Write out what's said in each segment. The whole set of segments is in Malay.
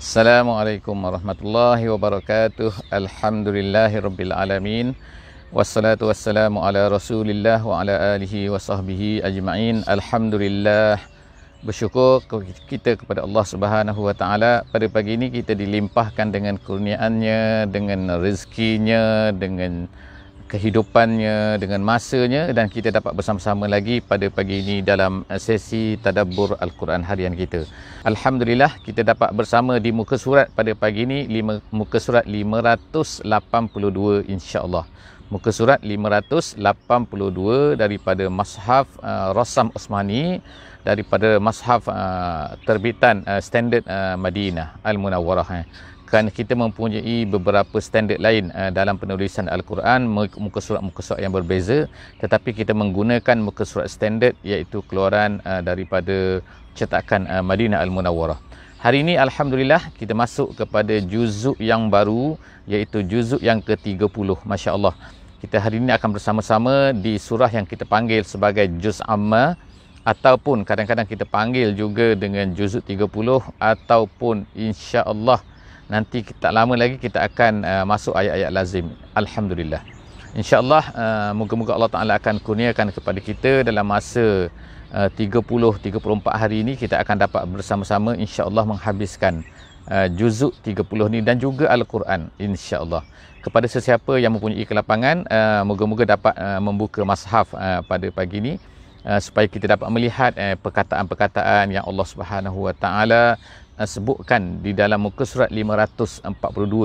Assalamualaikum warahmatullahi wabarakatuh. Alhamdulillahirabbil alamin. Wassalatu wassalamu ala Rasulillah wa ala alihi wa sahbihi ajma'in. Alhamdulillah. Bersyukur kita kepada Allah Subhanahu wa taala, pada pagi ini kita dilimpahkan dengan kurniaannya, dengan rezekinya, dengan kehidupannya, dengan masanya, dan kita dapat bersama-sama lagi pada pagi ini dalam sesi tadabbur Al-Quran harian kita. Alhamdulillah, kita dapat bersama di muka surat pada pagi ini, muka surat 582 insya-Allah. Muka surat 582 daripada Mashaf Rassam Osmani, daripada Mashaf terbitan Standard Madinah Al-Munawwarah. Kerana kita mempunyai beberapa standard lain dalam penulisan Al-Quran, muka surat yang berbeza, tetapi kita menggunakan muka surat standard, iaitu keluaran daripada cetakan Madinah Al-Munawwarah. Hari ini Alhamdulillah kita masuk kepada juzuk yang baru, iaitu juzuk yang ke-30. Masya Allah, kita hari ini akan bersama-sama di surah yang kita panggil sebagai Juz Amma, ataupun kadang-kadang kita panggil juga dengan juzuk 30, ataupun insya Allah nanti tak lama lagi kita akan masuk ayat-ayat lazim. Alhamdulillah. InsyaAllah moga-moga Allah Ta'ala akan kurniakan kepada kita dalam masa 30-34 hari ini, kita akan dapat bersama-sama insyaAllah menghabiskan juzuk 30 ni dan juga Al-Quran insyaAllah. Kepada sesiapa yang mempunyai kelapangan, moga-moga dapat membuka Mashaf pada pagi ini, supaya kita dapat melihat perkataan-perkataan yang Allah Subhanahu wa taala sebutkan di dalam muka surat 542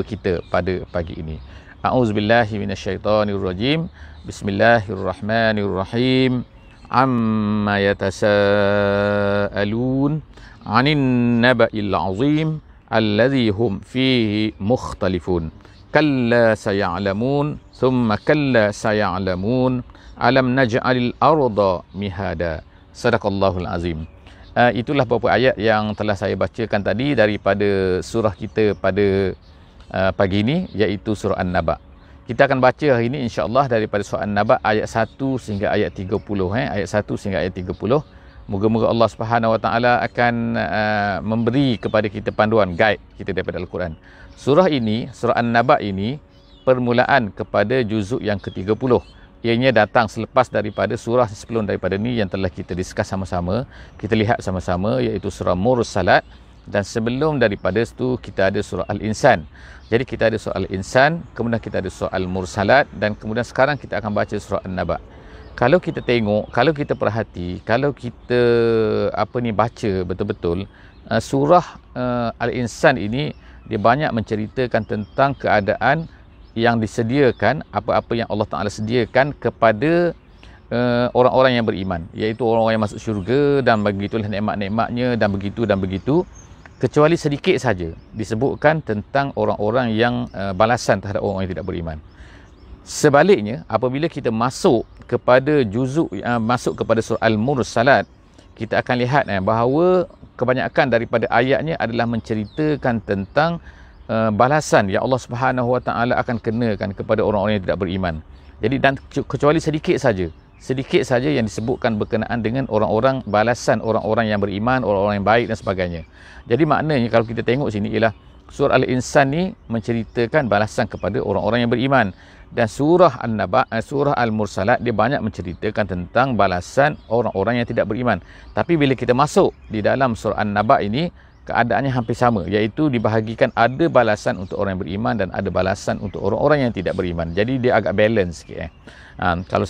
kita pada pagi ini. A'udzubillahi minasyaitonirrajim. Bismillahirrahmanirrahim. Amma yatasaalun 'anin naba'il 'azim alladzi hum fihi mukhtalifun. Kalla saya'lamun, thumma kalla saya'lamun. Alam naj'alil arda mihada. Sadaqallahul azim. Itulah beberapa ayat yang telah saya bacakan tadi daripada surah kita pada pagi ini, iaitu surah An-Naba. Kita akan baca hari ini insya-Allah daripada surah An-Naba ayat 1 sehingga ayat 30. Ayat 1 sehingga ayat 30. Moga-moga Allah Subhanahu wa taala akan memberi kepada kita panduan, guide kita daripada Al-Quran. Surah ini, surah An-Naba ini, permulaan kepada juzuk yang ke-30. Ianya datang selepas daripada surah sebelum daripada ni yang telah kita discuss sama-sama, kita lihat sama-sama, iaitu surah Mursalat, dan sebelum daripada itu kita ada surah Al-Insan. Jadi kita ada surah Al-Insan, kemudian kita ada surah Al-Mursalat, dan kemudian sekarang kita akan baca surah An-Naba. Kalau kita tengok, kalau kita perhati, kalau kita baca betul-betul, surah Al-Insan ini dia banyak menceritakan tentang keadaan yang disediakan, apa-apa yang Allah Ta'ala sediakan kepada orang-orang yang beriman, iaitu orang-orang yang masuk syurga, dan begitulah nikmat-nikmatnya, dan begitu, kecuali sedikit saja disebutkan tentang orang-orang yang balasan terhadap orang yang tidak beriman. Sebaliknya, apabila kita masuk kepada juzuk, masuk kepada surah Al-Mursalat, kita akan lihat bahawa kebanyakan daripada ayatnya adalah menceritakan tentang balasan yang Allah Subhanahu wa taala akan kenakan kepada orang-orang yang tidak beriman. Jadi, dan kecuali sedikit saja yang disebutkan berkenaan dengan orang-orang, balasan orang-orang yang beriman, orang-orang yang baik dan sebagainya. Jadi maknanya kalau kita tengok sini ialah surah Al-Insan ni menceritakan balasan kepada orang-orang yang beriman, dan surah An-Naba, surah Al-Mursalat dia banyak menceritakan tentang balasan orang-orang yang tidak beriman. Tapi bila kita masuk di dalam surah An-Naba ini, keadaannya hampir sama, iaitu dibahagikan ada balasan untuk orang yang beriman dan ada balasan untuk orang-orang yang tidak beriman. Jadi dia agak balance sikit. Kalau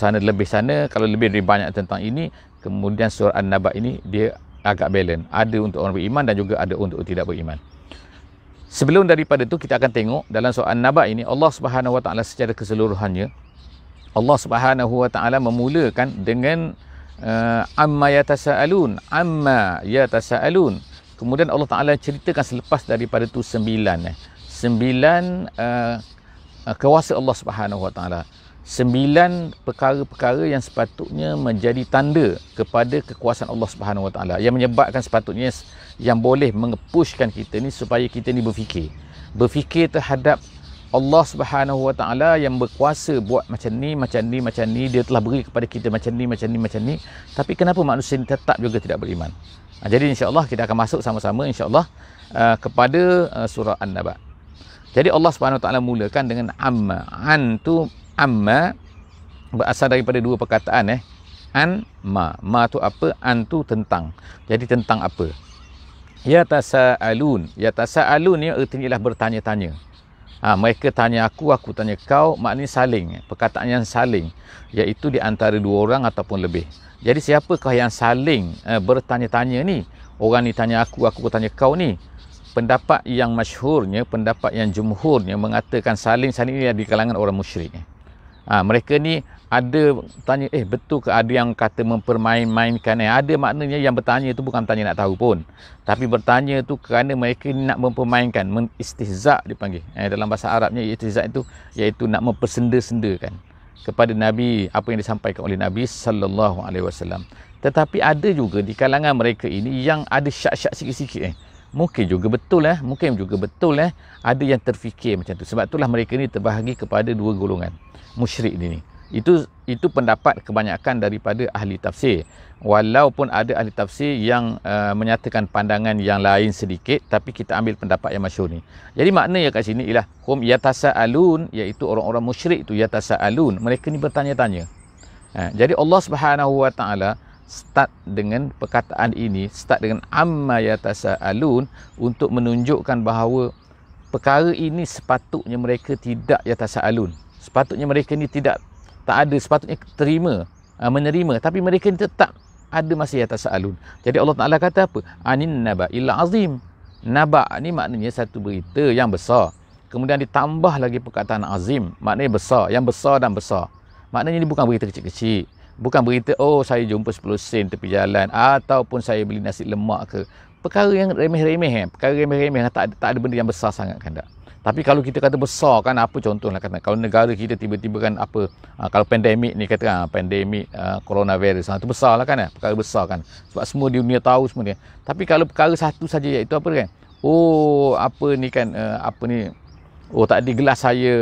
kalau lebih banyak tentang ini, kemudian surah An-Naba ini dia agak balance, ada untuk orang beriman dan juga ada untuk tidak beriman. Sebelum daripada itu, kita akan tengok dalam surah An-Naba ini, Allah Subhanahu wa taala secara keseluruhannya, Allah Subhanahu wa taala memulakan dengan amma yatasaalun. Kemudian Allah Ta'ala ceritakan selepas daripada itu 9 kuasa Allah Subhanahu wa taala. 9 perkara-perkara yang sepatutnya menjadi tanda kepada kekuasaan Allah Subhanahu wa taala, yang menyebabkan sepatutnya yang boleh mengepushkan kita ni supaya kita ni berfikir terhadap Allah Subhanahu wa taala yang berkuasa buat macam ni, dia telah beri kepada kita macam ni, tapi kenapa manusia ni tetap juga tidak beriman? Jadi insya-Allah kita akan masuk sama-sama insya-Allah kepada surah An-Naba. Jadi Allah Subhanahu Wa Taala mulakan dengan amma. An tu amma berasal daripada dua perkataan an ma tu apa, an tu tentang. Jadi tentang apa? Yatasaalun ni artinya ialah bertanya-tanya. Mereka tanya aku tanya kau, maknanya saling, perkataan yang saling, iaitu di antara dua orang ataupun lebih. Jadi siapakah yang saling bertanya-tanya ni? Orang ni tanya aku tanya kau ni. Pendapat yang masyhurnya, pendapat yang jumhurnya mengatakan saling ni di kalangan orang musyrik. Mereka ni ada tanya, betul ke ada yang kata mempermain-mainkan? Ada maknanya yang bertanya tu bukan bertanya nak tahu pun, tapi bertanya tu kerana mereka nak mempermainkan, istihza dipanggil. Dalam bahasa Arabnya istihza itu iaitu nak mempersenda-sendakan kepada Nabi apa yang disampaikan oleh Nabi sallallahu alaihi wasallam. Tetapi ada juga di kalangan mereka ini yang ada syak-syak sikit-sikit. Mungkin juga betul ada yang terfikir macam tu. Sebab itulah mereka ni terbahagi kepada dua golongan musyrik ni. Itu pendapat kebanyakan daripada ahli tafsir. Walaupun ada ahli tafsir yang menyatakan pandangan yang lain sedikit, tapi kita ambil pendapat yang masyhur ni. Jadi maknanya kat sini ialah hum yatasaalun, iaitu orang-orang musyrik tu yatasaalun, mereka ni bertanya-tanya. Jadi Allah Subhanahu Wa Taala start dengan perkataan ini, start dengan amma yatasaalun untuk menunjukkan bahawa perkara ini sepatutnya mereka tidak yatasaalun. Sepatutnya mereka ni tak ada, sepatutnya menerima, tapi mereka ni tetap ada masih yatasaalun. Jadi Allah Taala kata apa? Anin naba'il azim. Naba' ni maknanya satu berita yang besar. Kemudian ditambah lagi perkataan azim, maknanya besar, yang besar dan besar. Maknanya ni bukan berita kecil-kecil. Bukan berita saya jumpa 10 sen tepi jalan, ataupun saya beli nasi lemak ke. Perkara yang remeh-remeh perkara remeh-remeh, tak ada benda yang besar sangat kan tak. Tapi kalau kita kata besar kan, apa contohlah kata, kalau negara kita tiba-tiba kan apa, kalau pandemik ni kata pandemik coronavirus, itu besar lah kan, perkara besar kan, sebab semua di dunia tahu semua dia. Tapi kalau perkara satu saja, iaitu apa kan, apa ni kan, tadi gelas saya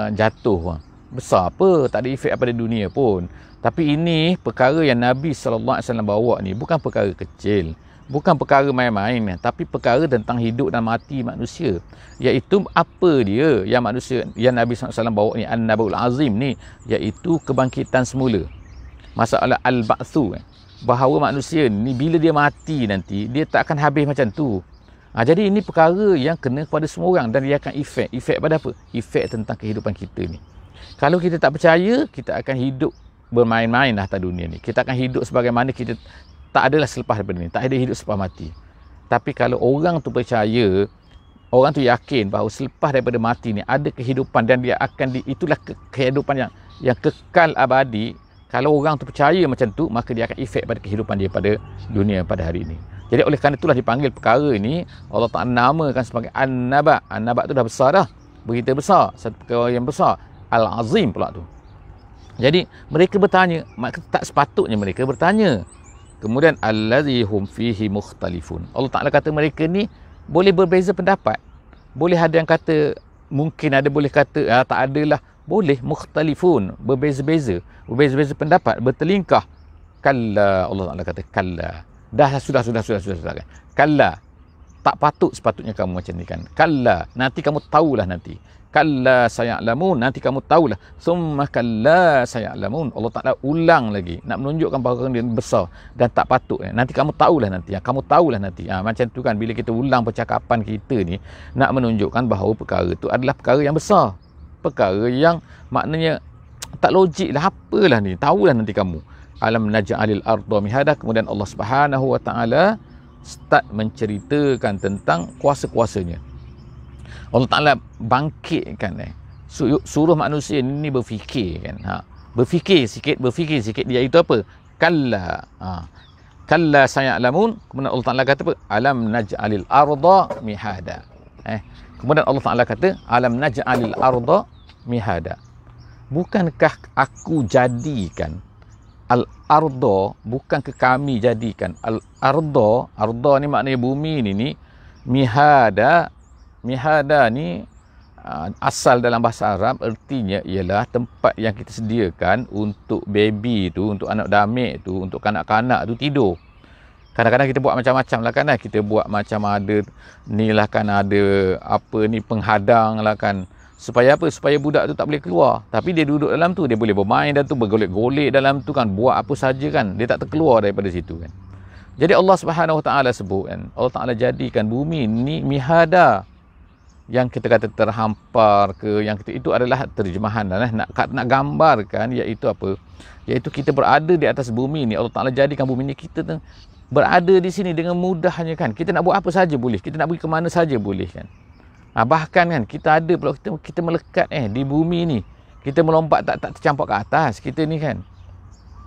jatuh, besar apa, tak ada efek pada dunia pun. Tapi ini perkara yang Nabi SAW bawa ni bukan perkara kecil, bukan perkara main-main, tapi perkara tentang hidup dan mati manusia. Iaitu apa dia yang Nabi SAW bawa ni, An-Naba'ul Azim ni, iaitu kebangkitan semula. Masalah Al-Ba'thu, bahawa manusia ni bila dia mati nanti, dia tak akan habis macam tu. Jadi ini perkara yang kena kepada semua orang, dan dia akan efek pada apa? Efek tentang kehidupan kita ni. Kalau kita tak percaya, kita akan hidup bermain-main atas dunia ni. Kita akan hidup sebagaimana kita tak adalah selepas daripada ni, tak ada hidup selepas mati. Tapi kalau orang tu percaya, orang tu yakin bahawa selepas daripada mati ni ada kehidupan, dan dia akan itulah kehidupan yang kekal abadi. Kalau orang tu percaya macam tu, maka dia akan efek pada kehidupan dia pada dunia pada hari ini. Jadi oleh kerana itulah dipanggil perkara ini, Allah Ta'ala namakan sebagai An-Naba'. An-Naba' tu dah besar dah, berita besar, satu perkara yang besar. Al-Azim pula tu. Jadi mereka bertanya, maka tak sepatutnya mereka bertanya. Kemudian allazi hum fihi mukhtalifun. Allah Taala kata mereka ni boleh berbeza pendapat. Boleh ada yang kata, mungkin ada boleh kata tak adalah, boleh mukhtalifun, berbeza-beza pendapat, bertelingkah. Kalla, Allah Taala kata kalla. Sudah. Kalla, tak patut sepatutnya kamu macam ni kan. Kalla, nanti kamu tahulah nanti. Kalla saya'lamun, nanti kamu tahulah. Summa kalla saya'lamun. Allah Ta'ala ulang lagi, nak menunjukkan bahawa dia besar dan tak patut. Nanti kamu tahulah nanti. Kamu tahulah nanti. Macam tu kan, bila kita ulang percakapan kita ni, nak menunjukkan bahawa perkara tu adalah perkara yang besar. Perkara yang maknanya tak logik lah, apalah ni. Tahulah nanti kamu. Alam naj'alil arda mihada. Kemudian Allah Subhanahu Wa Ta'ala start menceritakan tentang kuasa-kuasanya. Allah Ta'ala bangkitkan suruh manusia ni berfikir kan. Berfikir sikit, iaitu apa? Kalla. Kalla saya'lamun. Kemudian Allah Ta'ala kata apa? Alam naj'alil arda mihada. Kemudian Allah Ta'ala kata alam naj'alil arda mihada. Bukankah aku jadikan al-arda, bukankah kami jadikan al-arda ni maknanya bumi ni mihada ni asal dalam bahasa Arab artinya ialah tempat yang kita sediakan untuk baby tu, untuk anak damik tu, untuk kanak-kanak tu tidur. Kadang-kadang kita buat macam-macam lah kan. Kita buat macam ada ni lah kan, ada apa ni penghadang lah kan. Supaya apa? Supaya budak tu tak boleh keluar. Tapi dia duduk dalam tu, dia boleh bermain dan tu, bergolek-golek dalam tu kan, buat apa saja kan. Dia tak terkeluar daripada situ kan. Jadi Allah Subhanahu Wa Taala sebut kan, Allah Taala jadikan bumi ni mihada. Yang kita kata terhampar ke, yang kita, itu adalah terjemahan lah, nak gambarkan iaitu apa? Iaitu kita berada di atas bumi ni. Allah Taala jadikan bumi ni kita berada di sini dengan mudahnya kan. Kita nak buat apa saja boleh, kita nak pergi ke mana saja boleh kan. Bahkan kan kita ada pula, kita melekat di bumi ni. Kita melompat tak tercampak ke atas kita ni kan.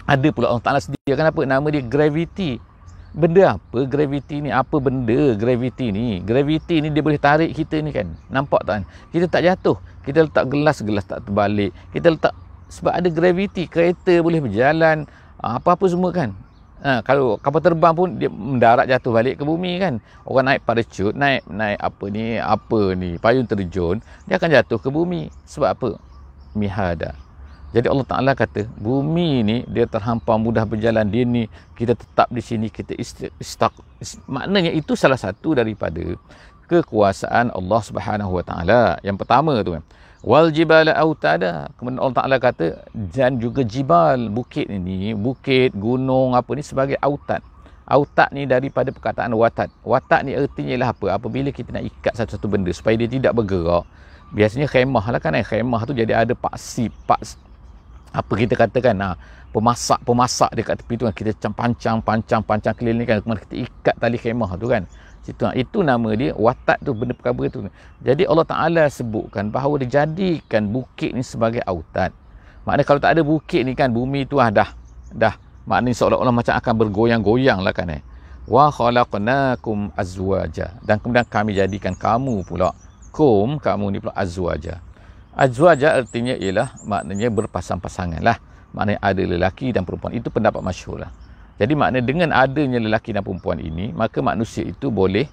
Ada pula Allah Taala sediakan apa? Nama dia gravity. Benda apa gravity ni? Apa benda gravity ni? Gravity ni dia boleh tarik kita ni kan. Nampak tak kan? Kita tak jatuh. Kita letak gelas tak terbalik. Kita letak, sebab ada gravity, kereta boleh berjalan, apa-apa semua kan. Kalau kapal terbang pun dia mendarat jatuh balik ke bumi kan. Orang naik parachute, naik apa ni, payung terjun, dia akan jatuh ke bumi. Sebab apa? Mihada. Jadi Allah Ta'ala kata, bumi ni dia terhampar mudah berjalan, dia ni kita tetap di sini, kita maknanya itu salah satu daripada kekuasaan Allah Subhanahu Wa Ta'ala. Yang pertama tu kan, wal jibala autada. Kemudian Allah Ta'ala kata, dan juga jibal, bukit ini, bukit, gunung, apa ni sebagai autad. Autad ni daripada perkataan watat. Watat ni artinya ialah apa? Apabila kita nak ikat satu-satu benda supaya dia tidak bergerak. Biasanya khemah lah kan, khemah tu jadi ada paksi, apa kita katakan, pemasak dekat tepi tu kan, kita pancang keliling kan, kemudian kita ikat tali khemah tu kan. Itu nama dia watat tu, benda perkara tu. Jadi Allah Ta'ala sebutkan bahawa dia jadikan bukit ni sebagai autad. Maknanya kalau tak ada bukit ni kan, bumi tu dah maknanya seolah-olah macam akan bergoyang-goyang lah kan. Wa khalaqnakum azwaja. Dan kemudian kami jadikan kamu pula, kamu ni pula azwaja. Azwaja artinya ialah maknanya berpasang-pasangan lah. Maknanya ada lelaki dan perempuan. Itu pendapat masyhur lah. Jadi maknanya dengan adanya lelaki dan perempuan ini, maka manusia itu boleh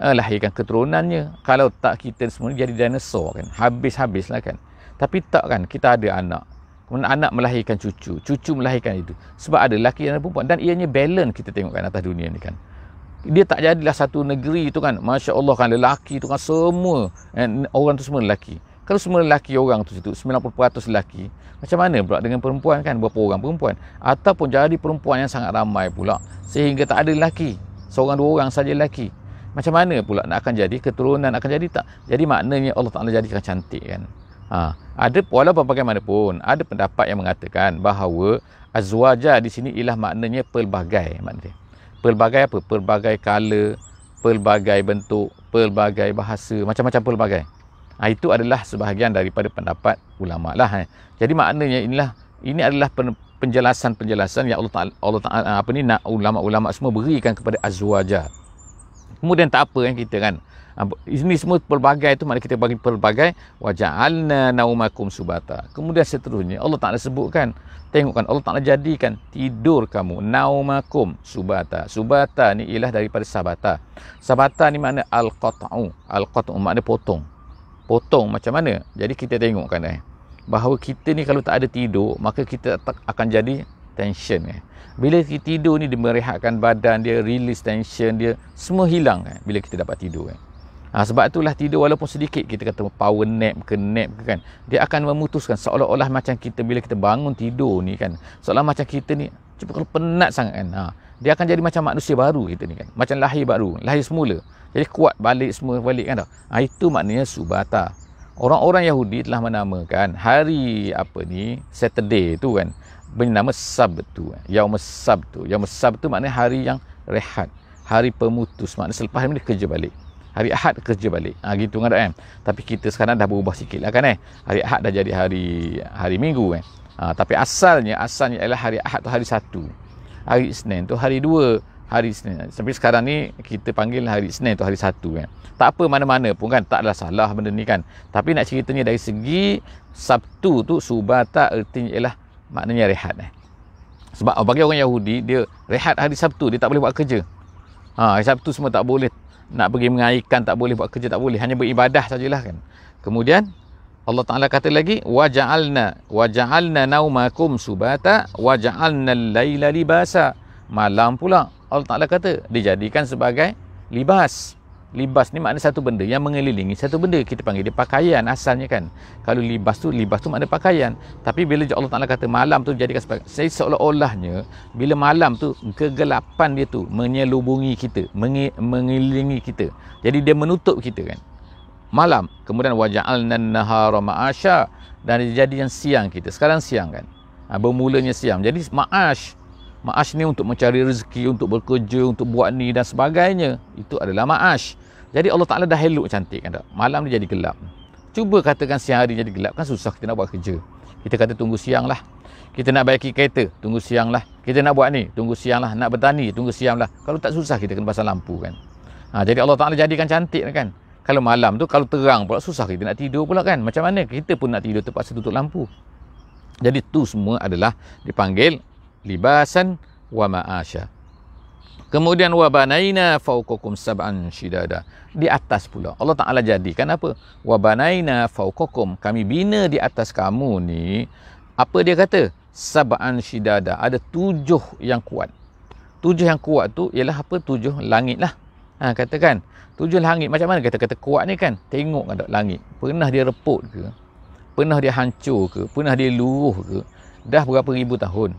lahirkan keturunannya. Kalau tak, kita semua jadi dinosaur kan. Habis-habis lah kan. Tapi tak kan, kita ada anak. Kemudian anak melahirkan cucu. Cucu melahirkan itu. Sebab ada lelaki dan perempuan. Dan ianya balance kita tengok kan atas dunia ni kan. Dia tak jadilah satu negeri tu kan. Masya Allah kan, lelaki tu kan semua. Orang tu semua lelaki. Kalau semua lelaki orang tu situ, 90% lelaki, macam mana pula dengan perempuan kan? Berapa orang perempuan? Ataupun jadi perempuan yang sangat ramai pula, sehingga tak ada lelaki. Seorang dua orang saja lelaki. Macam mana pula nak akan jadi keturunan, akan jadi tak? Jadi maknanya Allah Ta'ala jadikan cantik kan. Ada walaupun bagaimanapun, ada pendapat yang mengatakan bahawa azwaja di sini ialah maknanya pelbagai. Maknanya pelbagai apa? Pelbagai color, pelbagai bentuk, pelbagai bahasa, macam-macam pelbagai. Itu adalah sebahagian daripada pendapat ulama lah. Jadi maknanya ini adalah penjelasan-penjelasan yang Allah Ta'ala nak ulama-ulama semua berikan kepada azwaja. Kemudian tak apa kan kita kan. Ini semua pelbagai tu, maknanya kita bagi pelbagai. Wa ja'alna naumakum subata. Kemudian seterusnya Allah Ta'ala sebutkan, tengokkan Allah Ta'ala jadikan tidur kamu, naumakum subata. Subata ni ialah daripada sabata. Sabata ni makna al-qat'u. Al-qat'u makna potong. Potong macam mana? Jadi kita tengokkan bahawa kita ni kalau tak ada tidur, maka kita akan jadi tension Bila kita tidur ni, dia merehatkan badan, dia release tension, dia semua hilang bila kita dapat tidur sebab itulah tidur walaupun sedikit, kita kata power nap ke kan, dia akan memutuskan seolah-olah macam kita bila kita bangun tidur ni kan, seolah macam kita ni cuba kalau penat sangat kan, dia akan jadi macam manusia baru kita ni kan, macam lahir baru, lahir semula. Jadi kuat balik semua balik kan tak? Itu maknanya subata. Orang-orang Yahudi telah menamakan hari Saturday tu kan, bernama Sabtu. Yaum Sabtu. Yaum Sabtu maknanya hari yang rehat, hari pemutus, maknanya selepas ni kerja balik. Hari Ahad kerja balik. Gitu kan. Tapi kita sekarang dah berubah sikit lah kan Hari Ahad dah jadi hari Minggu kan. Tapi asalnya ialah hari Ahad tu hari Satu. Hari Isnin tu hari Dua. Hari Isnin. Sampai sekarang ni kita panggil hari Isnin tu hari Satu kan. Tak apa mana-mana pun kan, taklah salah benda ni kan. Tapi nak ceritanya dari segi Sabtu tu, subata artinya ialah maknanya rehat Sebab bagi orang Yahudi, dia rehat hari Sabtu, dia tak boleh buat kerja. Hari Sabtu semua tak boleh, nak pergi mengairkan tak boleh, buat kerja tak boleh, hanya beribadah sajalah kan. Kemudian Allah Ta'ala kata lagi, waja'alna naumakum subata waja'alna al-laila libasa. Malam pula Allah Ta'ala kata dijadikan sebagai libas. Libas ni makna satu benda yang mengelilingi satu benda. Kita panggil dia pakaian asalnya kan. Kalau libas tu makna pakaian. Tapi bila Allah Ta'ala kata malam tu jadikan sebagai, saya seolah-olahnya bila malam tu kegelapan dia tu menyelubungi kita, mengelilingi kita. Jadi dia menutup kita kan. Malam. Kemudian waja'alnan nahara ma'asya, dan jadi yang siang kita. Sekarang siang kan. Bermulanya siang. Jadi ma'ash ni untuk mencari rezeki, untuk bekerja, untuk buat ni dan sebagainya. Itu adalah ma'ash. Jadi Allah Ta'ala dah elok cantik kan tak? Malam dia jadi gelap. Cuba katakan siang hari jadi gelap, kan susah kita nak buat kerja. Kita kata tunggu siang lah. Kita nak baiki kereta, tunggu siang lah. Kita nak buat ni, tunggu siang lah. Nak bertani, tunggu siang lah. Kalau tak susah kita kena pasang lampu kan. Jadi Allah Ta'ala jadikan cantik kan. Kalau malam tu, kalau terang pula susah kita nak tidur pula kan. Macam mana kita pun nak tidur terpaksa tutup lampu. Jadi tu semua adalah dipanggil libasan wa ma'asya. Kemudian wa banaina fawqakum sab'an shidada. Di atas pula Allah Ta'ala jadikan apa? Wa banaina fawqakum, kami bina di atas kamu ni. Apa dia kata? Sab'an shidada. Ada 7 yang kuat. 7 yang kuat tu ialah apa? 7 langit lah. Katakan 7 langit. Macam mana kata-kata kuat ni kan? Tengok kan langit. Pernah dia reput ke? Pernah dia hancur ke? Pernah dia luruh ke? Dah berapa ribu tahun?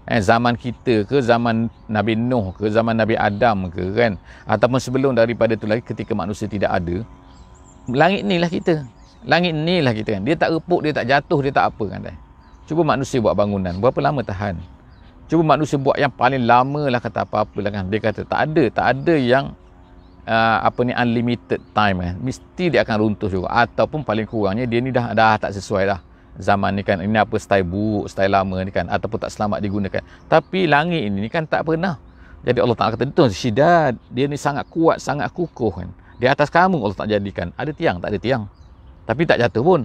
Zaman kita ke, zaman Nabi Nuh ke, zaman Nabi Adam ke kan, ataupun sebelum daripada tu lagi ketika manusia tidak ada, langit ni lah kita kan. Dia tak reput, dia tak jatuh, dia tak apa kan. Cuba manusia buat bangunan, berapa lama tahan? Cuba manusia buat yang paling lama lah, kata apa-apa lah kan. Dia kata tak ada yang unlimited time kan. Mesti dia akan runtuh juga, ataupun paling kurangnya dia ni dah tak sesuai dah zaman ni kan. Ini apa, style buruk, style lama ni kan, ataupun tak selamat digunakan. Tapi langit ini kan tak pernah. Jadi Allah Ta'ala kata itu syidad, dia ni sangat kuat, sangat kukuh kan. Di atas kamu Allah tak jadikan ada tiang, tak ada tiang, tapi tak jatuh pun.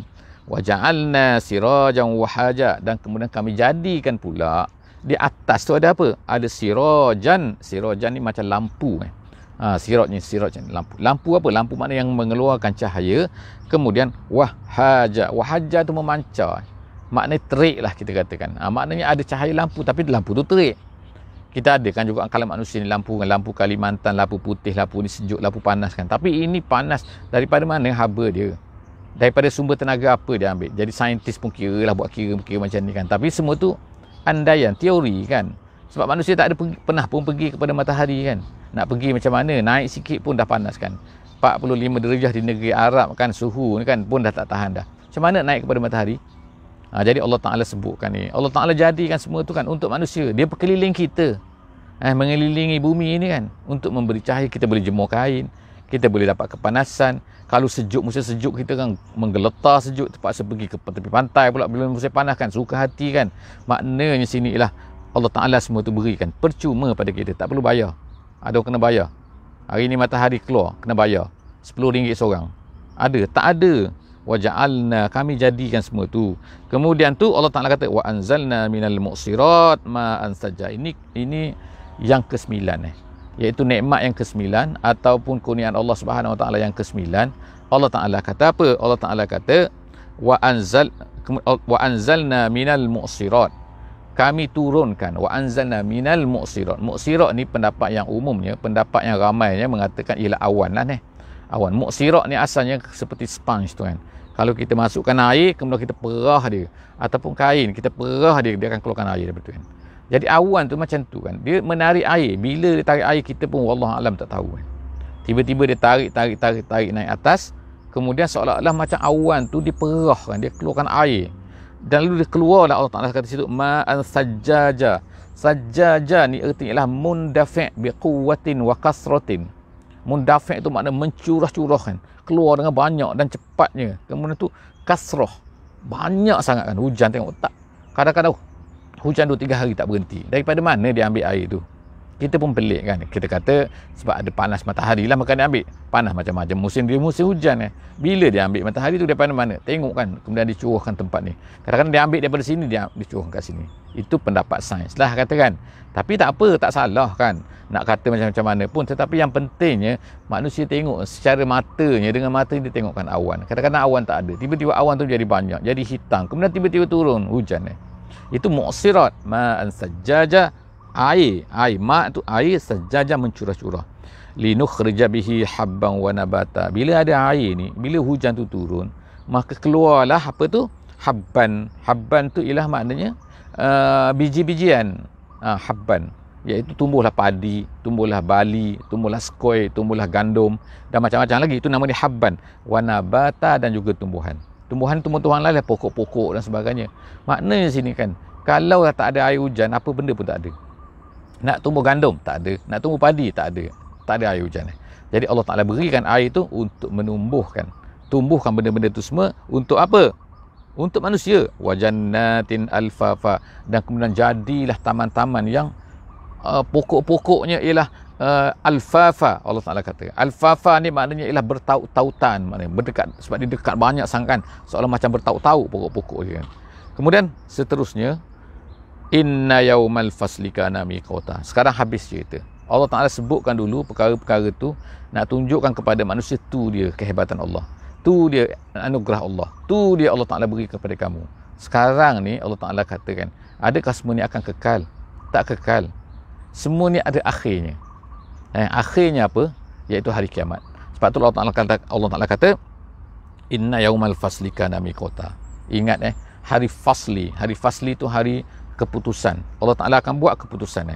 Wa ja'alna sirajan wahaja, dan kemudian kami jadikan pula di atas tu ada apa? Ada sirajan. Sirajan ni macam lampu kan. Siraj ni lampu. Lampu apa? Lampu makna yang mengeluarkan cahaya. Kemudian wahaja. Wahaja tu memancar. Maknanya terik lah kita katakan. Maknanya ada cahaya lampu, tapi lampu tu terik. Kita ada kan juga kalau manusia ni lampu Kalimantan, lampu putih, lampu ni sejuk, lampu panas kan. Tapi ini panas daripada mana? Haba dia. Daripada sumber tenaga apa dia ambil. Jadi saintis pun kira lah, buat kira macam ni kan. Tapi semua tu andaian, teori kan. Sebab manusia tak ada pernah pun pergi kepada matahari kan. Nak pergi macam mana, naik sikit pun dah panas kan. 45 darjah di negeri Arab kan, suhu ni kan pun dah tak tahan dah. Macam mana naik kepada matahari? Jadi Allah Ta'ala sebutkan ni. Allah Ta'ala jadikan semua tu kan untuk manusia. Dia berkeliling kita. Mengelilingi bumi ni kan. Untuk memberi cahaya, kita boleh jemur kain. Kita boleh dapat kepanasan. Kalau sejuk, musim sejuk kita kan menggeletar sejuk, terpaksa pergi ke tepi pantai pula. Bila musim panas kan, suka hati kan. Maknanya sini ialah Allah Ta'ala semua tu berikan. Percuma pada kita, tak perlu bayar. Ada kena bayar. Hari ni matahari keluar, kena bayar RM10 seorang. Ada? Tak ada. Waja'alna, kami jadikan semua tu. Kemudian tu Allah Ta'ala kata wa anzalna minal mu'sirat ma'an sajja. Ini yang ke-9 iaitu nikmat yang ke-9 ataupun kurniaan Allah Subhanahu Wa Ta'ala yang ke-9. Allah Ta'ala kata apa? Allah Ta'ala kata wa anzalna minal mu'sirat. Kami turunkan wa anzalna minal mu'sirat. Mu'sirat ni pendapat yang umumnya, pendapat yang ramainya mengatakan ialah awan lah ni. Awan. Mu'sirat ni asalnya seperti sponge tu kan. Kalau kita masukkan air, kemudian kita perah dia, ataupun kain, kita perah dia akan keluarkan air daripada tu kan. Jadi awan tu macam tu kan. Dia menarik air. Bila dia tarik air, kita pun wallahu alam tak tahu kan. Tiba-tiba dia tarik naik atas, kemudian seolah-olah macam awan tu diperah kan, dia keluarkan air. Dan lalu dia keluarlah Allah Ta'ala kata situ ma'an sajjaja. Sajjaja ni ertinya ialah mundafi' biquwatin wa kasratin. Mundafi' tu makna mencurah-curah kan, keluar dengan banyak dan cepatnya. Kemudian tu kasrah, banyak sangat kan. Hujan tengok tak, kadang-kadang hujan 2-3 hari tak berhenti. Daripada mana dia ambil air tu? Kita pun pelik kan. Kita kata sebab ada panas matahari lah maka dia ambil. Panas macam-macam musim hujan kan. Bila dia ambil matahari tu daripada mana? Tengok kan. Kemudian dicurahkan tempat ni. Kadang-kadang dia ambil daripada sini, dia dicurahkan kat sini. Itu pendapat sains lah katakan. Tapi tak apa, tak salah kan. Nak kata macam-macam mana pun. Tetapi yang pentingnya manusia tengok secara matanya. Dengan mata dia tengokkan awan. Kadang-kadang awan tak ada. Tiba-tiba awan tu jadi banyak, jadi hitam. Kemudian tiba-tiba turun hujan. Itu mu'sirat ma'an sajjaja. air ma tu air sejajar mencurah-curah. Linukhrija bihi habban wa nabata. Bila ada air ni, bila hujan tu turun, maka keluarlah apa tu? Habban. Habban tu ialah maknanya biji-bijian. Habban, iaitu tumbuhlah padi, tumbuhlah bali, tumbuhlah skoi, tumbuhlah gandum dan macam-macam lagi. Itu nama dia habban. Wa nabata, dan juga tumbuhan. Tumbuhan lain lah, pokok-pokok dan sebagainya. Maknanya sini kan, kalau tak ada air hujan, apa benda pun tak ada. Nak tumbuh gandum, tak ada. Nak tumbuh padi, tak ada. Tak ada air hujan. Jadi Allah Ta'ala berikan air itu untuk tumbuhkan benda-benda itu semua. Untuk apa? Untuk manusia. Wa jannatin alfafa. Dan kemudian jadilah taman-taman yang pokok-pokoknya ialah alfafa. Allah Ta'ala kata alfafa ni maknanya ialah bertaut-tautan, maknanya berdekat, sebab dia dekat banyak sangat kan, seolah macam bertaut-taut pokok-pokok dia kan. Kemudian seterusnya, inna yaumal fasli kana miqata. Sekarang habis cerita. Allah Ta'ala sebutkan dulu perkara-perkara tu, nak tunjukkan kepada manusia tu dia kehebatan Allah, tu dia anugerah Allah, tu dia Allah Ta'ala beri kepada kamu. Sekarang ni Allah Ta'ala katakan, adakah semua ni akan kekal? Tak kekal. Semua ni ada akhirnya. Akhirnya apa? Iaitu hari kiamat. Sebab tu Allah Ta'ala kata inna yaumal fasli kana miqata. Ingat hari fasli. Hari fasli itu hari keputusan. Allah Ta'ala akan buat keputusan.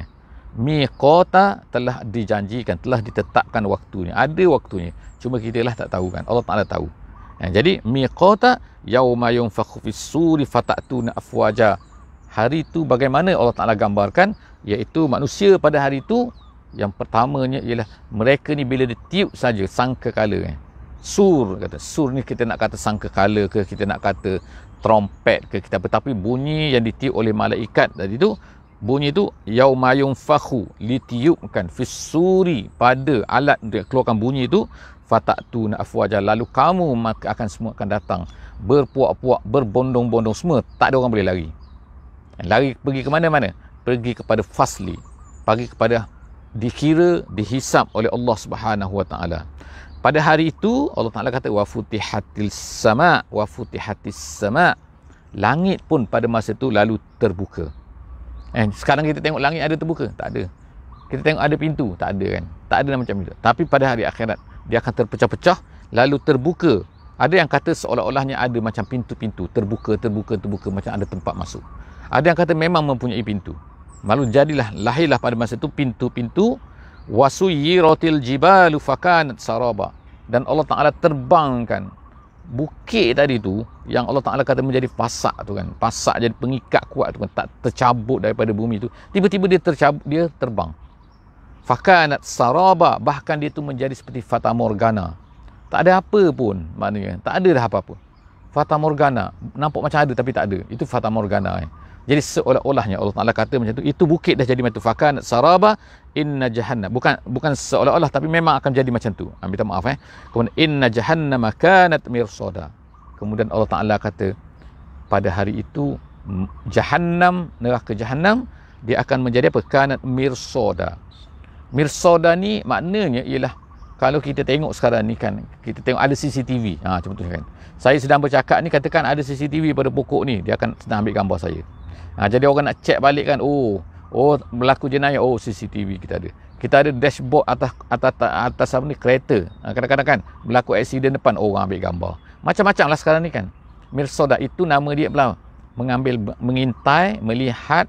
Miqata, telah dijanjikan, telah ditetapkan waktunya. Ada waktunya. Cuma kita lah tak tahu kan. Allah Ta'ala tahu. Jadi miqata yauma yunfakhu fis-suri fatatuna afwaja. Hari itu bagaimana Allah Ta'ala gambarkan, iaitu manusia pada hari itu, yang pertamanya ialah mereka ni bila ditiup saja sangkakala. Sur, kata sur ni kita nak kata sangkakala ke, kita nak kata trompet ke, kita tapi bunyi yang ditiup oleh malaikat tadi tu, bunyi tu yauma yunfakhu, ditiupkan fis-suri, pada alat untuk keluarkan bunyi tu, fatatuna afwaja, lalu kamu maka akan semua akan datang berpuak-puak, berbondong-bondong semua, tak ada orang boleh lari. Lari pergi ke mana-mana? Pergi kepada fasli, pergi kepada dikira, dihisap oleh Allah Subhanahu Wa Taala. Pada hari itu Allah Taala kata wa futihatis sama, wa futihatis sama. Langit pun pada masa itu lalu terbuka. Sekarang kita tengok langit ada terbuka? Tak ada. Kita tengok ada pintu? Tak ada kan? Tak ada macam itu. Tapi pada hari akhirat dia akan terpecah-pecah lalu terbuka. Ada yang kata seolah-olahnya ada macam pintu-pintu terbuka macam ada tempat masuk. Ada yang kata memang mempunyai pintu. Lalu lahirlah pada masa itu pintu-pintu. Wasuyiratil jibalu fakanat saraba. Dan Allah Ta'ala terbangkan bukit tadi tu, yang Allah Ta'ala kata menjadi pasak tu kan, pasak jadi pengikat kuat tu kan, tak tercabut daripada bumi tu, tiba-tiba dia terbang. Fakanat saraba, bahkan dia tu menjadi seperti fata morgana. Tak ada apa pun, maknanya tak ada dah apa-apa. Fata morgana, nampak macam ada tapi tak ada. Itu fata morgana. Jadi seolah-olahnya Allah Ta'ala kata macam tu, itu bukit dah jadi macam tu. Fakanat saraba inna jahannam. Bukan seolah-olah, tapi memang akan jadi macam tu. Minta maaf Kemudian inna jahannam kanat mirsada. Kemudian Allah Ta'ala kata pada hari itu jahannam, neraka jahannam, dia akan menjadi apa? Kanat mirsada. Mirsada ni maknanya ialah, kalau kita tengok sekarang ni kan, kita tengok ada CCTV. Contoh kan, saya sedang bercakap ni, katakan ada CCTV pada pokok ni, dia akan sedang ambil gambar saya. Jadi orang nak check balik kan, oh berlaku jenayah, CCTV kita ada. Kita ada dashboard atas apa ni, kereta. Kadang-kadang kan berlaku aksiden depan, orang ambil gambar. Macam-macam lah sekarang ni kan. Mirsada itu nama dia pula, mengintai, melihat.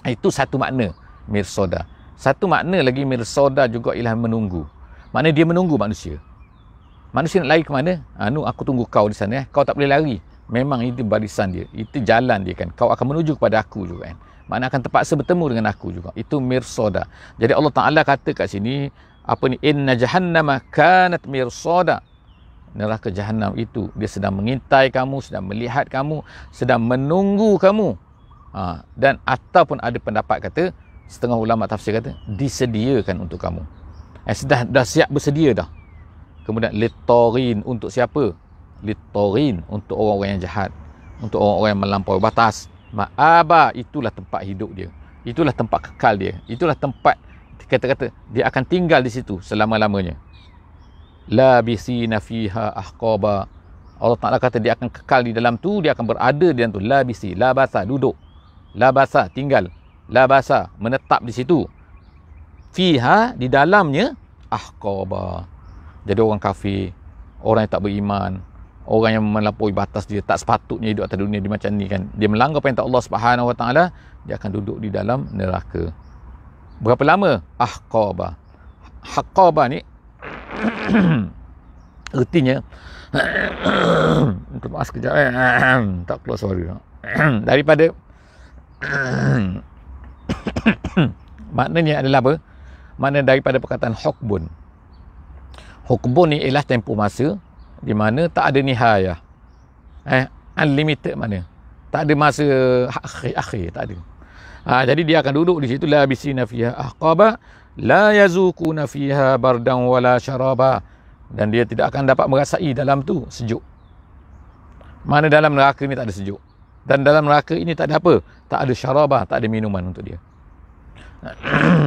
Itu satu makna mirsada. Satu makna lagi mirsada juga ialah menunggu. Maknanya dia menunggu manusia. Manusia nak lari ke mana? Aku tunggu kau di sana. Kau tak boleh lari. Memang itu barisan dia. Itu jalan dia kan. Kau akan menuju kepada aku juga kan. Maknanya akan terpaksa bertemu dengan aku juga. Itu mirsada. Jadi Allah Ta'ala kata kat sini, inna jahannama kanat mirsada. Neraka jahannam itu, dia sedang mengintai kamu, sedang melihat kamu, sedang menunggu kamu. Dan ataupun ada pendapat kata, setengah ulama tafsir kata, disediakan untuk kamu. Dah siap bersedia dah. Kemudian litorin, untuk siapa? Litorin, untuk orang-orang yang jahat, untuk orang-orang yang melampaui batas. Ma'aba, itulah tempat hidup dia, itulah tempat kekal dia, itulah tempat kata-kata dia akan tinggal di situ selama-lamanya. Labisina fiha ahqaba. Allah Ta'ala kata dia akan kekal di dalam tu, dia akan berada di dalam tu. Labisi, labasa, duduk, labasa, tinggal. la basa, menetap di situ, fiha, di dalamnya, ahqaba. Jadi orang kafir, orang yang tak beriman, orang yang melampaui batas dia, tak sepatutnya hidup atas dunia di macam ni kan, dia melanggar perintah Allah Subhanahu Wa Taala, dia akan duduk di dalam neraka. Berapa lama? Ahqaba. Haqaba ni ertinya untuk maaf sekejap, tak keluar suara. Daripada maknanya adalah apa? Makna daripada perkataan hukbun. Hukbun ni ialah tempoh masa di mana tak ada nihayah. Unlimited mana? Tak ada masa akhir, tak ada. Jadi dia akan duduk di situ, labisina fiha ahqaba, la yazukuna fiha bardan wala syaraba, dan dia tidak akan dapat merasai dalam tu sejuk. Mana dalam neraka ni tak ada sejuk. Dan dalam neraka ini tak ada apa? Tak ada syaraba, tak ada minuman untuk dia.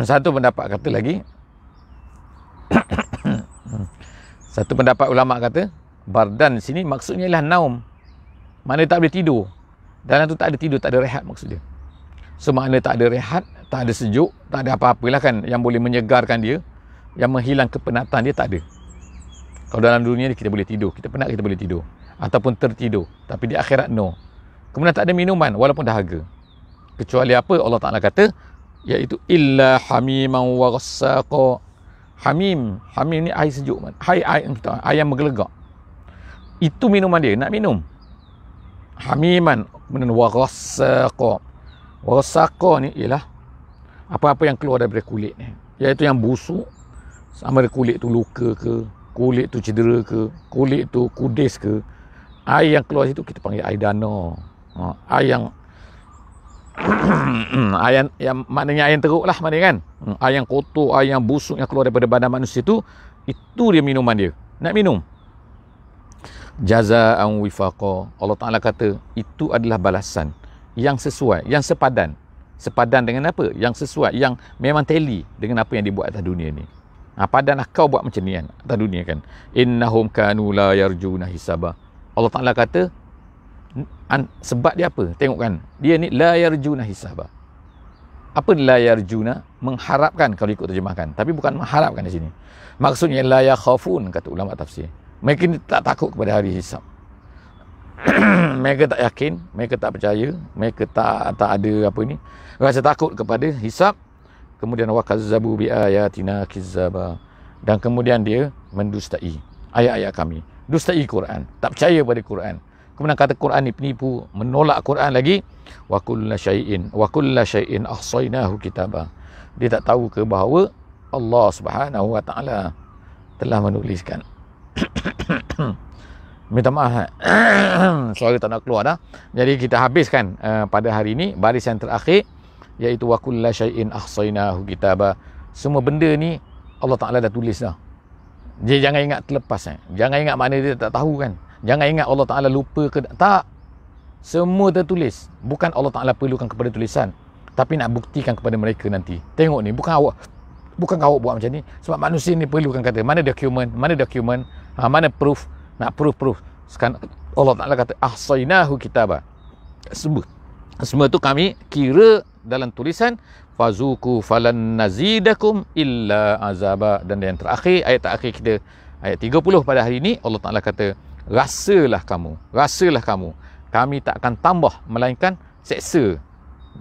Satu pendapat kata lagi, satu pendapat ulama kata, bardan di sini maksudnya ialah naum. Mana tak boleh tidur. Dalam tu tak ada tidur, tak ada rehat maksudnya. So makna tak ada rehat, tak ada sejuk, tak ada apa-apa lah kan yang boleh menyegarkan dia, yang menghilang kepenatan dia, tak ada. Kalau dalam dunia ni kita boleh tidur, kita penat kita boleh tidur, ataupun tertidur. Tapi di akhirat no. Kemudian tak ada minuman walaupun dahaga. Kecuali apa Allah Ta'ala kata, iaitu illa hamiman wa ghassaqa. Hamim ni air sejuk, air yang bergelegak. Itu minuman dia, nak minum. Hamiman wa ghassaqa. Ghassaqa ni ialah apa-apa yang keluar daripada kulit ni, iaitu yang busuk, sama ada kulit tu luka ke, kulit tu cedera ke, kulit tu kudis ke, air yang keluar situ kita panggil air danau. Air yang air yang maknanya air yang teruk lah maknanya kan. Air yang kotor, air yang busuk yang keluar daripada badan manusia tu, itu dia minuman dia, nak minum. Jazaan wifaqa. Allah Ta'ala kata itu adalah balasan yang sesuai, yang sepadan. Sepadan dengan apa? Yang sesuai, yang memang tally dengan apa yang dibuat atas dunia ni. Padanlah kau buat macam ni kan atas dunia kan. Innahum kanu la yarjuna hisaba. Allah Ta'ala kata sebab dia apa? Tengok kan, dia ni la yarjuna hisaba. Apa la yarjuna? Mengharapkan, kalau ikut terjemahkan. Tapi bukan mengharapkan di sini. Maksudnya la yakhafun, kata ulama tafsir. Mereka tak takut kepada hari hisab. Mereka tak yakin, mereka tak percaya, mereka tak ada apa ni, rasa takut kepada hisab. Kemudian wakazzabu bi ayatina kizzaba, dan kemudian dia mendustai ayat-ayat kami, dustai Quran, tak percaya pada Quran. Kemudian kata Quran ni penipu, menolak Quran lagi. Wa kullu syai'in ahsaynahu kitaba. Dia tak tahu ke bahawa Allah Subhanahu Wa Taala telah menuliskan. Minta maaf, suara tak nak keluar dah. Jadi kita habiskan pada hari ini barisan terakhir, iaitu wa kullu syai'in ahsaynahu kitaba. Semua benda ni Allah Ta'ala dah tulis dah. Jadi jangan ingat terlepas. Jangan ingat mana dia tak tahu kan. Jangan ingat Allah Ta'ala lupa ke tak. Semua tertulis. Bukan Allah Ta'ala perlukan kepada tulisan, tapi nak buktikan kepada mereka nanti. Tengok ni, bukan awak buat macam ni. Sebab manusia ni perlukan kata, mana dokumen, mana proof. Nak proof. Sekarang Allah Ta'ala kata ahsaynahu kitaba. Semua tu kami kira dalam tulisan. Fazuku falan nazidakum illa azaba. Dan yang terakhir, ayat terakhir kita, ayat 30 pada hari ini, Allah Ta'ala kata rasalah kamu, kami tak akan tambah melainkan seksa.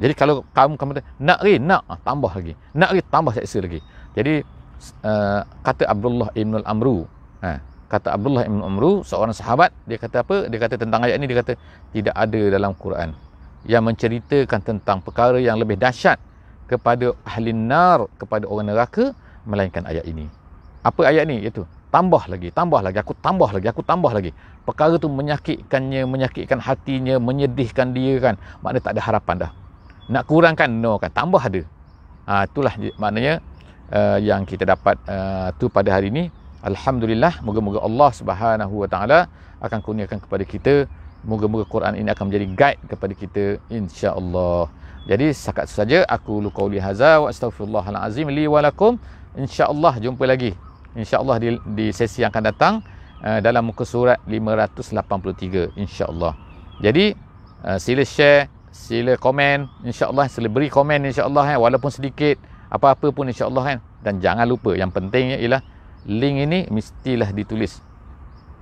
Jadi kalau kamu nak tambah lagi, tambah seksa lagi. Jadi kata Abdullah ibn al-Amru, kata Abdullah ibn Amru, seorang sahabat, dia kata apa? Dia kata tentang ayat ni, dia kata tidak ada dalam Quran yang menceritakan tentang perkara yang lebih dahsyat kepada ahli nar, kepada orang neraka, melainkan ayat ini. Apa ayat ni? Iaitu tambah lagi, aku tambah lagi. Perkara tu menyakitkan hatinya, menyedihkan dia kan. Maknanya tak ada harapan dah. Nak kurangkan, no kan, tambah ada. Itulah maknanya yang kita dapat tu pada hari ini. Alhamdulillah, moga-moga Allah Subhanahu Wa Taala akan kurniakan kepada kita. Moga-moga Quran ini akan menjadi guide kepada kita, insya-Allah. Jadi setakat itu saja aku qauli hadza wa astaghfirullahal azim li wa lakum. Insya-Allah jumpa lagi. Insya-Allah di sesi yang akan datang dalam muka surat 583, insya-Allah. Jadi sila share, sila komen, insya-Allah, sila beri komen insya-Allah walaupun sedikit, apa-apa pun insya-Allah kan. Dan jangan lupa, yang pentingnya ialah link ini mestilah ditulis,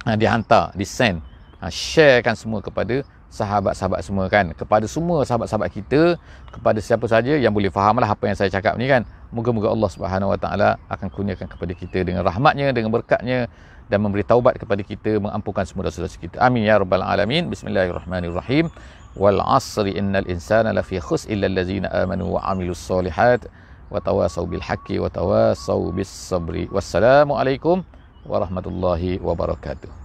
dihantar, disend, sharekan semua kepada sahabat-sahabat semua kan, kepada semua sahabat-sahabat kita, kepada siapa saja yang boleh fahamlah apa yang saya cakap ni kan. Moga-moga Allah Subhanahu Wa Taala akan kurniakan kepada kita dengan rahmatnya, dengan berkatnya, dan memberi taubat kepada kita, mengampunkan semua dosa-dosa kita. Amin ya rabbal alamin. Bismillahirrahmanirrahim. Wal 'asri innal insana lafi khusr illa allazina amanu wa 'amilus solihat wa tawasaw bil haqqi wa tawasaw bis sabri. Wassalamu alaikum warahmatullahi wabarakatuh.